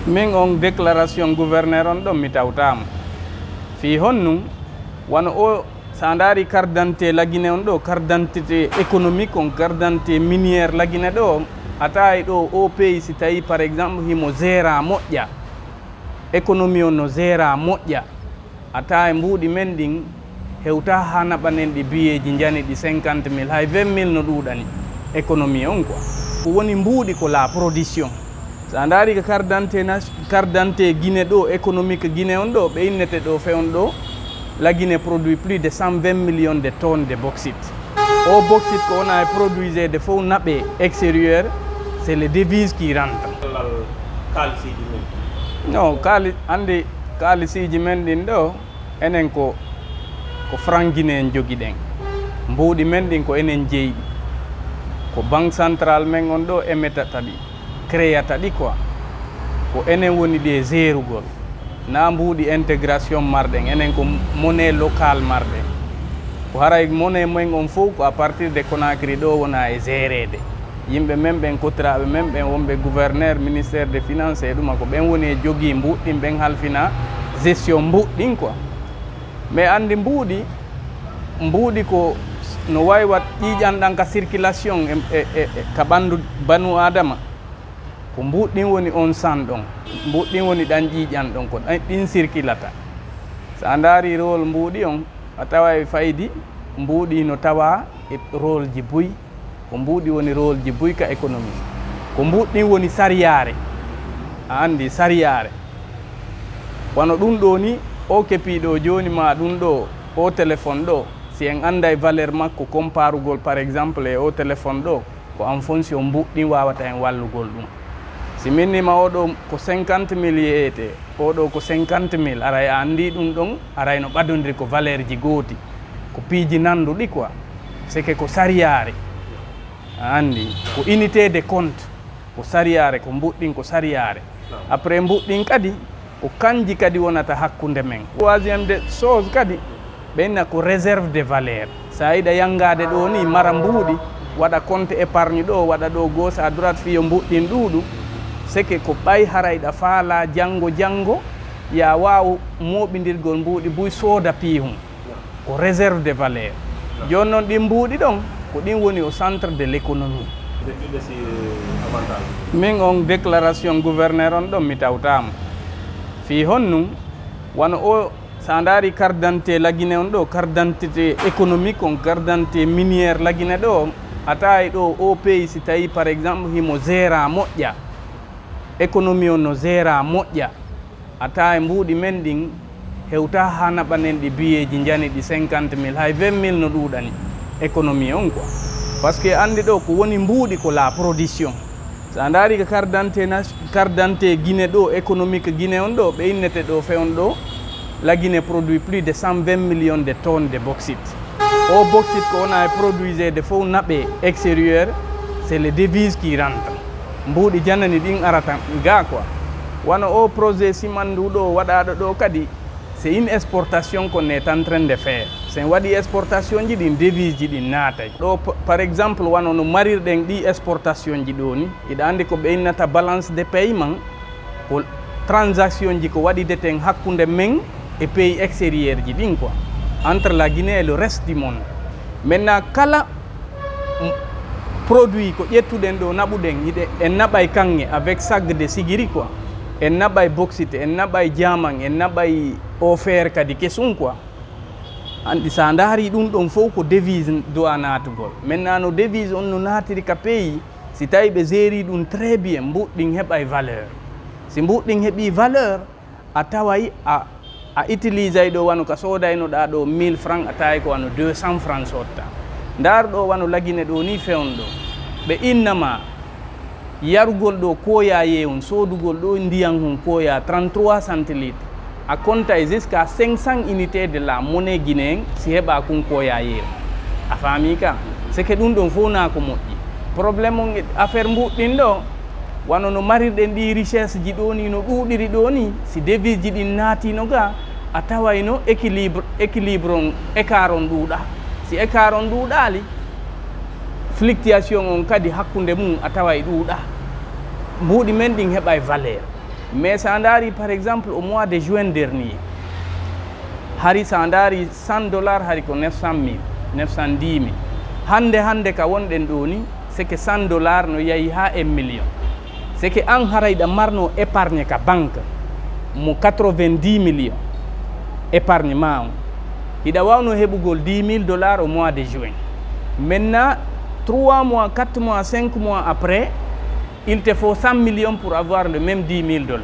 min on déclaration gouverneur on ɗon mi tawtama fi honnum wano o sa ndaari carte d'identité lagine on ɗo carte d'identité économique on carte d'identité miniére lagine ɗo a tawi ɗo o pays si tawi par exemple himo gérant moƴƴa économie on no gérant moƴƴa a tawi mbuuɗi men ɗin hewta ha naɓanen ɗi biyeji jani ɗi 50 000 hay 20 000 no ɗuuɗani économie on quoi ko woni mbuuɗi ko la production sa ndaari ko carte d'identité Guinée ɗo économique Guinée on ɗo ɓe innete ɗo fewn ɗo la Guinée produit plus de 120 millions de tonnes de bauxite. Au bauxite qu'on a produit de faux nappés extérieurs, c'est les devises qui rentrent. Non, andi kalisi mendin do enen ko franc guinéen jogi den. Mbuudi mendin ko enen jeeyi. Ko banque centrale men on do emeta tadi, créata di quoi. Ko enen woni des zérugol. Na mbuuɗi intégration marɗen enen ko monnaie locale marɗen ko haray monnaie men on fof ko à partir de Conakry ɗo wona e gérede yimɓe men ɓen kottiraɓe men ɓen wonɓe gouverneur ministère des finances e ɗuma ko ɓen woni e jogui mbuɗɗin ɓen halfina gestion mbuɗɗin quoi mais andi mbuuɗi ko no wawi wat ƴiƴanɗan ka circulation ka ɓandu banu adama ko mbuɗɗin woni on san ɗon mbuɗɗin woni ɗan ƴiƴan ɗon ko ɗin circulata sa ndaari rôle mbuuɗi on a tawa e fayidi mbuuɗi no tawa e rôle ji buy ko mbuuɗi woni rôle ji buy ka économie ko mbuɗɗin woni sariyare a andi sariyare wano ɗum ɗo ni o kepiɗo joni ma ɗum ɗo o téléphone ɗo si en anda e valeur makko comparugol par exemple e o téléphone ɗo ko en fonction mbuɗɗin wawata en wallugol ɗum si minnima oɗo ko 50 000 yeyete oɗo ko 50 000 aray a andi ɗum ɗon aray no ɓadodiri ko valeur ji gooti ko piiji nanduɗi quoi c'est que ko sariyare a andi ko unité de compte ko sariyare ko mbuɗɗin ko sariyare après mbuɗɗin kadi ko kanji kadi wonata hakkunde men troisiéme de chose kadi ɓenna ko réserve de valeur sa yiɗa yangade ɗo ni mara mbuuɗi waɗa compte épargne ɗo waɗa ɗo gauche à droite fiyo mbuɗɗin ɗuɗu c'est que ko ɓay harayɗa faala janggo ya waw moɓidirgol mbuuɗi buy sooda piihum ko réserve de valeur joni noon ɗin mbuuɗi ɗon ko ɗin woni au centre de l'économie min on déclaration gouverneur on ɗon mi tawtama fi honnum wano o sa ndaari carte d'identité lagine on ɗo carte d'identité économique on carte d'identité miniére lagine ɗo a tawi ɗo o pays si tawi par exemple himo gérant moƴƴa économie on no gérant moƴƴa a tawi mbuuɗi men ɗin hewta ha naɓanen ɗi biyeji jani ɗi 50 000 hay 20 000 no ɗuuɗani économie on quoi par ce que andi ɗo ko woni mbuuɗi ko la production sa ndaari ko carte d'identité Guinée ɗo économique Guinée on ɗo ɓe innete ɗo fewn ɗo la Guinée produit plus de 120 millions de tonnes de bauxite. Au bauxite qu'on a produit de faux nappés extérieurs, c'est les devises qui rentrent. Mbuɗi janani ɗin arata ga quoi. Wano au projet simandu ɗo waɗaɗo ɗo kadi c'est une exportation qu'on est en train de faire. C'est une exportation ji ɗin devise ji ɗin naatay. Ɗo par exemple wano no marirɗen ɗi exportation ji ɗo ni iɗa andi ko ɓe innata balance de paiement ko transaction ji ko waɗideten hakkunde men et pays extérieurs ji ɗin quoi entre la Guinée et le reste du monde. Maintenant kala produit ko ƴettuɗen ɗo naɓuɗen yiɗe en naɓay kanŋe avec sac de sigiri quoi en naɓay bauxite en naɓay diamant en naɓay offert kadi kesum quoi andi sa ndaari ɗum ɗon fof ko devise dowa natugol. Maintenant no devise on no natiri ka pays si tawi ɓe géri ɗum très bien mbuɗɗin heɓay valeur si mbuɗɗin heeɓi valeur a taway a utilisay ɗo wano ka sodaynoɗa ɗo 1000 francs a tawi ko wano 200 francs sotta ndar ɗo wano lagine ɗo ni fewn ɗo ɓe innama yarugol ɗo koya yewum sodugol ɗo ndiyam hum koya 33 centilitres a compta jusqu'à 500 unités de la monnaie guinéen si heɓa kun koya yewum a faami ka c'est que ɗum ɗon fof na ko moƴƴi probléme on affaire mbuɗɗin ɗo wano no marirɗen ɗi richesse ji ɗo ni no ɗuɗiri ɗo ni si devise ji ɗin naatino ga a tawayno équilibre on écart on ɗuuɗa si écart on ɗuuɗali fluctuation on kadi hakkunde mum a taway ɗuuɗa mbuuɗi men ɗin heɓay valeur mais sa ndaari par exemple au mois de juin dernier hari sa ndaari $100 hari ko 900 000 910 000 hande ka wonɗen ɗo ni c'est que $100 no yahi ha 1 million c'est que an harayɗa marno épargne ka banque mo 90 millions épargne ma on hiɗa wawno heɓugol $10 000 au mois de juin. Maintenant 3 mois 4 mois 5 mois après il te faut 100 millions pour avoir le même $10 000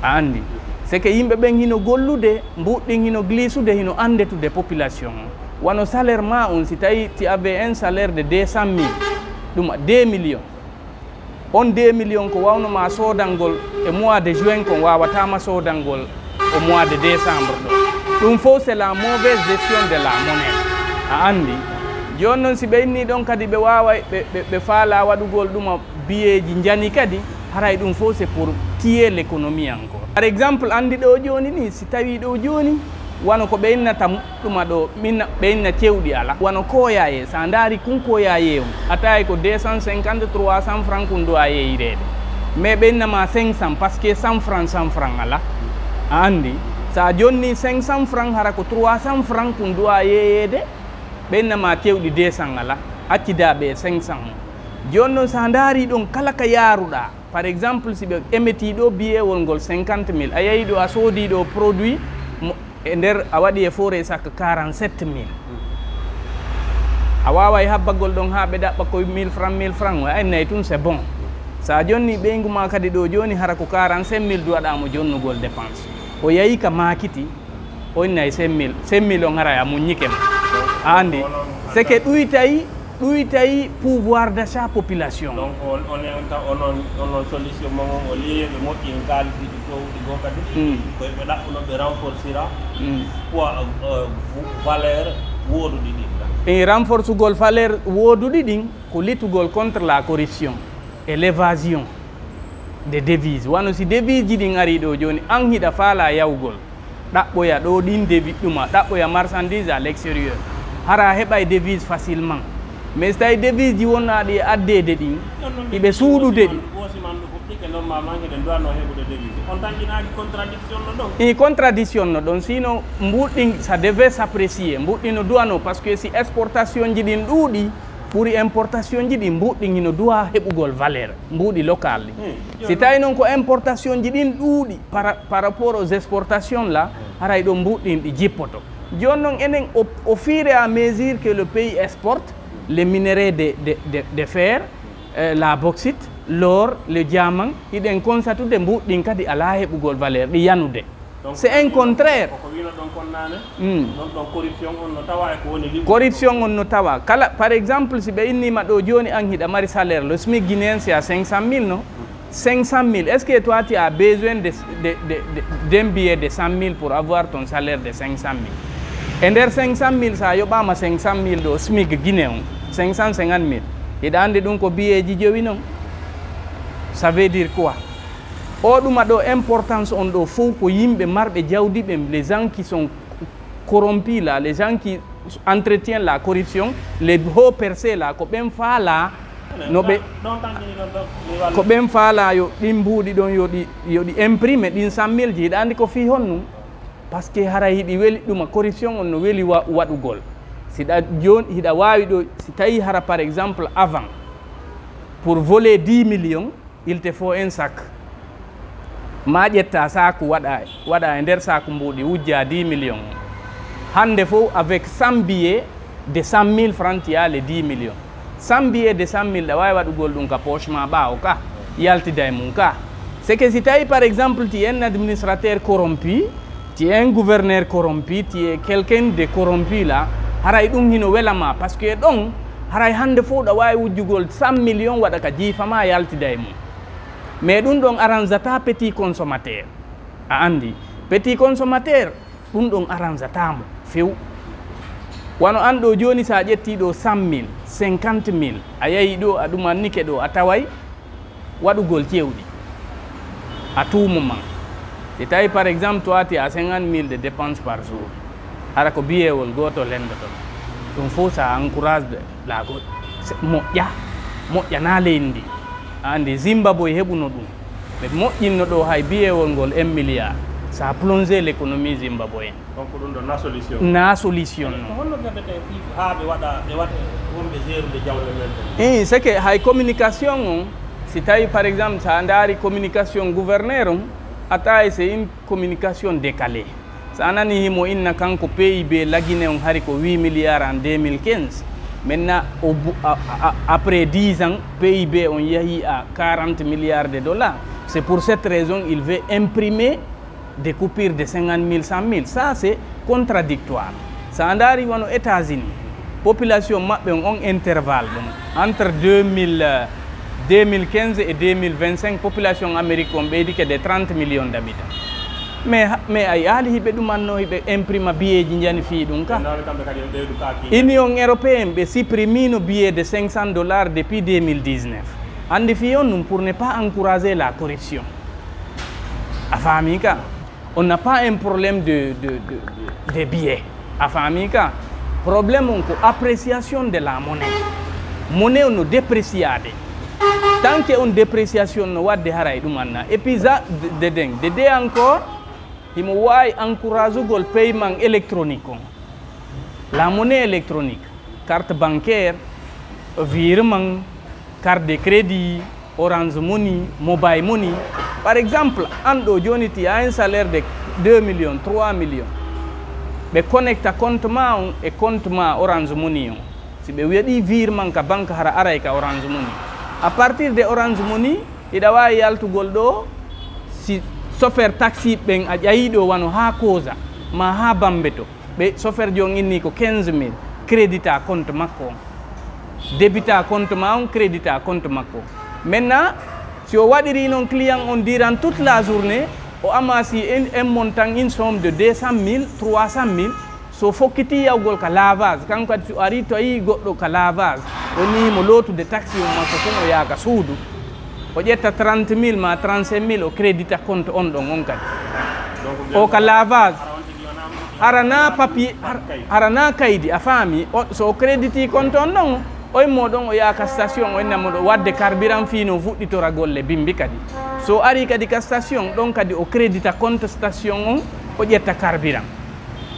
a andi c'est que yimɓe ɓen hino gollude mbuɗɗin hino glisude hino andetude population o wano salaire ma on si tawi ti avait un salaire de 200 000 ɗum 2 millions on 2 millions ko wawnoma sodangol e mois de juin kon wawatama sodangol au mois de décembre ɗo ɗum fof c'est la mauvaise gestion de la monnaie a andi joni noon si ɓe inni ɗon kadi ɓe wawa ɓe faala waɗugol ɗuma biyeji jani kadi haray ɗum fof c'est pour tiyer l'économie encore. Par exemple andi ɗo joni ni si tawi ɗo joni wano ko ɓe innata ɗuma ɗo minna ɓe inna cewɗi ala wano koyaye sa ndaari kun koyaye on a tawi ko 250 300 francs kun ɗo a yeyirede mais ɓe innama 500 par ce que 100 francs ala a andi sa jonni 500 francs hara ko 300 francs kun ɗo a yeyede ɓe innama cewɗi 200 ala accidaɓe 500 joni noon sa ndaari ɗon kala ka yaruɗa par exemple si ɓe emeti ɗo biyewol ngol 50 000 a yeeyi ɗo a soodi ɗo produit e nder a waɗi e forêt sac 47 000 a wawa e habbagol ɗon ha ɓe ɗaɓɓa koye 1000 francs o annayi tun c'est bon sa jonni ɓeygu ma kadi ɗo joni hara ko 45 000 duwaɗamo jonnugol dépense o yeeyi ka makiti o innayi 5 000 on hara a muññike ma a andi c'est que ɗuytayi pouvoir d'achat population. Donc on solution momon o liye ɓe moƴƴi en kalisi ɗi towɗi go kadi koye ɓe ɗaɓɓuno ɓe renforcera poids valeur woduɗi ɗin e renforcegol valeur woduɗi ɗin ko littugol contre la corruption et l'évasion des devises wano si devise ji ɗin ari ɗo joni an hiɗa faala yawgol ɗaɓɓoya ɗo ɗin devise ɗuma ɗaɓɓoya marchandise à l'extérieur hara heɓa e devise facilement mais so tawi devise ji wonnaɗi e addede ɗin iɓe suuɗude ɗi i contradiction no ɗon sino mbuɗɗin ça devait s'apprécier mbuɗɗi no duwano par ce que si exportation ji ɗin ɗuuɗi pour importation ji ɗi mbuɗɗin hino duwa heɓugol valeur mbuuɗi local ɗi si tawi noon ko importation ji ɗin ɗuuɗi par rapport aux exportations là haray ɗo mbuɗɗin ɗi jippoto joni noon enen au fur et à mesure que le pays exporte les minerais de fer, la bauxite, l'or, le diamant, iɗen consatude mbuɗɗin kadi ala heɓugol valeur ɗi yanude. C'est un contraire. Corruption on no tawa. Kala par exemple si ɓe innima ɗo joni an hiɗa mari salaire le SMIC guinéen c'est à 500 000 non 500 000 est-ce que toi tu as besoin d'un billet de 100 000 pour avoir ton salaire de 500 000 et nder 500 000 sa yoɓama 500 000 ɗo SMIC guinéen 550 000 hiɗa andi ɗum ko biyeji jowi noon ça veut dire quoi o ɗuma ɗo importance on ɗo fof ko yimɓe marɓe jawdi ɓe les gens qui sont corrompus là les gens qui entretiennent la corruption les hauts percés là ko ɓen faala no ɓe ko ɓen faala yo ɗin mbuuɗi ɗon yoɗi imprime ɗin 100 000 ji hiɗa andi ko fi honnum par ce que hara hiɗi weli ɗuma corruption on no weli waɗugol siɗa joni hiɗa wawi ɗo si tawi hara par exemple avant pour voler 10 millions il te faut un sac ma ƴetta saku waɗa e nder saku mbuɗi wujja 10 millions hande fof avec 100 billets de 100 000 francs tiya les 10 millions 100 billets de 100 000 ɗa wawi waɗugol ɗum ka poche ma ɓawo ka yaltida e mum ka c'est que si tawi par exemple ti un administrateur corrompu ti un gouverneur corrompu ti es quelqu'un de corrompu là haray ɗum hino welama par ce que ɗon haray hande fof ɗa wawi wujjugol 100 millions waɗa ka jiifama yaltida e mum mais ɗum ɗon arrangeata petit consommateur a andi petit consommateur ɗum ɗon arrangeatamo few wano an ɗo joni sa ƴetti ɗo 100 000 50 000 a yeeyi ɗo a ɗumannike ɗo a taway waɗugol cewɗi à tout moment si tawi par exemple toi tu as 50 000 de dépenses par jour hara ko biyewol goto lendoton ɗum fof ça encourage moƴƴa na leydi ndi andi Zimbabwe heɓuno ɗum ɓe moƴƴinno ɗo hay biyewol ngol 1 milliard, ça a plongé l'économie zimbabwéenne. donc ɗum ɗo na solution na solution no honno gaddete ha ɓe waɗa wonɓe gérude jawle men c'est que hay communication on si tawi par exemple sa ndaari communication gouverneur on a tawi c'est une communication décalée. Sa nani himo inna kanko PIB lagine on hari ko 8 milliards en 2015. Maintenant, après 10 ans, PIB on yahi à 40 milliards de dollars. C'est pour cette raison qu'il veut imprimer des coupures de 50 000, 100 000. Ça, c'est contradictoire. Ça en arrive aux États-Unis. Population on intervalle entre 2015 et 2025, population américaine est de 30 millions d'habitants. Mais ay ali hibe dumanno hibe imprima billet ji jani fi dum ka Union européenne be supprimino billet de $500 depuis 2019 andi fi on pour ne pas encourager la corruption afamika on n'a pas un problème de billets afamika problème on ko appréciation de la monnaie on dépréciade tant que on dépréciation no wadde haray dumanna et puis ça de encore il faut encourager le paiement électronique. La monnaie électronique, carte bancaire, virement, carte de crédit, Orange Money, Mobile Money. Par exemple, Ando Jonity a un salaire de 2 millions, 3 millions. Mais connecte compte et compte Orange Money. Si vous avez virement ka banque hara aray ka Orange Money. À partir de Orange Money, il y a yaltu goldo si chauffeur taxi ben a ƴayiɗo wano ha Koza ma ha Bambeto ɓe chauffeur jon inni ko 15 000 crédita compte makko on débita compte ma on crédita compte makko maintenant si o waɗiri noon client on durant toute la journée o amasi un montant une somme de 200 000 300 000 so fokkiti yawgol ka lavage kanko kadi so ari to yi goɗɗo ka lavage woni mo lootude taxi o makko fon o yaaka suudu o ƴetta 30 000 ma 35 000 o crédita compte on ɗon on kadi o ka lavage arana papier arana kaydi a faami so o créditi compte on ɗon oye moɗon o yaaka station o innamoɗo wadde carburant fino fuɗɗitora golle bimbi kadi so ari kadi ka station ɗon kadi o crédita compte station on o ƴetta carburant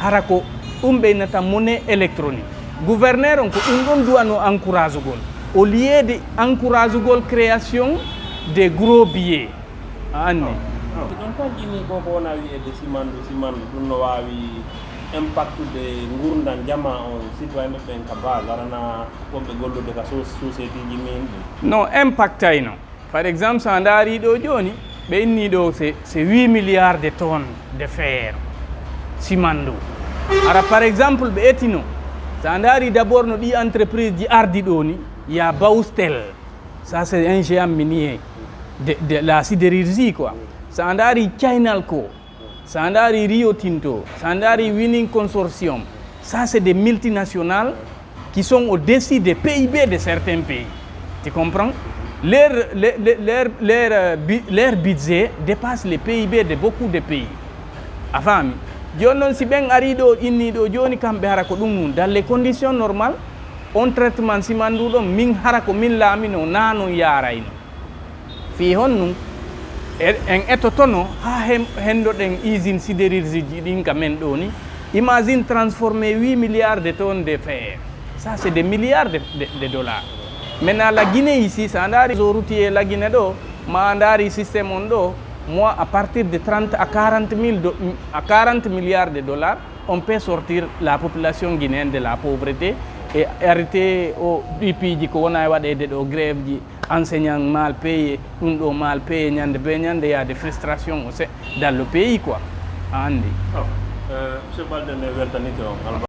hara ko ɗum ɓeynata monnaie électronique gouverneur on ko ɗum ɗon duwano encourage gol au lieu de encourage gol création des gros billets anni ɗon tan inni ko wona wiyede simandu ɗum no wawi impactude gurdam jama on citoyen ɓen ka base arana wonɓe gollude ka société ji min ɗi non impactayno par exemple sa ndaari ɗo joni ɓe inni ɗo c'est 8 milliards de tonnes de fer simandu ara par exemple ɓe etino sa ndaari d'abord no ɗi entreprise ji ardi ɗo ni ya Baustel ça c'est un géant minier de la sidérurgie quoi. Sandari Chainalco, Sandari Rio Tinto, Sandari Winning Consortium, ça c'est des multinationales qui sont au-dessus des PIB de certains pays. Tu comprends? Leur budget dépasse les PIB de beaucoup de pays. Afami, jonon si ben arido inni do joni kambe harako dum dans les conditions normales, on traitement simandu do min harako min lamino nano yarayno. Fi honnu en etotono ha hendo den usine sidérurgie din kamen do ni imagine transformer 8 milliards de tonnes de fer, ça c'est des milliards de dollars. Maintenant la Guinée ici ça andari routier la Guinée do ma andari système on do moi à partir de 30 à 40 milliards de dollars on peut sortir la population guinéenne de la pauvreté et arrêter au DPJ ko wona waɗede ɗo grève ji enseignant mal payé ɗum ɗo mal payé ñande be ñande il y a des frustrations aussi dans le pays quoi andi monsieur Balde ne weltanike on